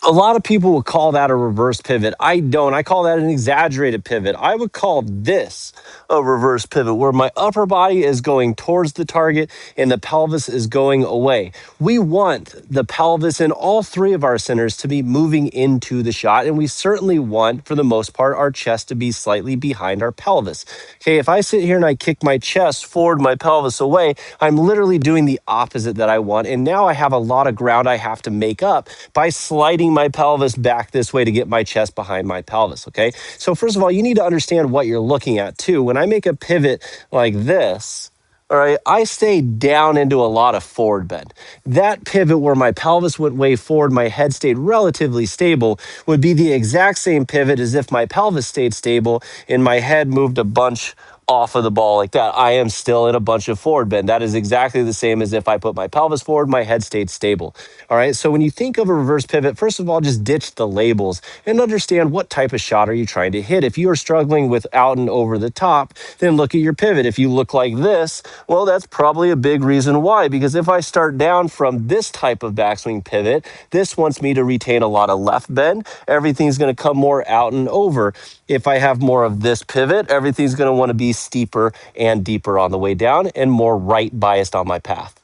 A lot of people would call that a reverse pivot. I don't. I call that an exaggerated pivot. I would call this a reverse pivot where my upper body is going towards the target and the pelvis is going away. We want the pelvis and all three of our centers to be moving into the shot, and we certainly want, for the most part, our chest to be slightly behind our pelvis. Okay, if I sit here and I kick my chest forward, my pelvis away, I'm literally doing the opposite that I want, and now I have a lot of ground I have to make up by sliding my pelvis back this way to get my chest behind my pelvis, okay? So first of all, you need to understand what you're looking at too. When I make a pivot like this, all right, I stay down into a lot of forward bend. That pivot where my pelvis went way forward, my head stayed relatively stable, would be the exact same pivot as if my pelvis stayed stable and my head moved a bunch off of the ball like that. I am still in a bunch of forward bend. That is exactly the same as if I put my pelvis forward, my head stayed stable. All right, so when you think of a reverse pivot, first of all, just ditch the labels and understand what type of shot are you trying to hit. If you are struggling with out and over the top, then look at your pivot. If you look like this, well, that's probably a big reason why, because if I start down from this type of backswing pivot, this wants me to retain a lot of left bend. Everything's going to come more out and over. If I have more of this pivot, everything's going to want to be steeper and deeper on the way down and more right biased on my path.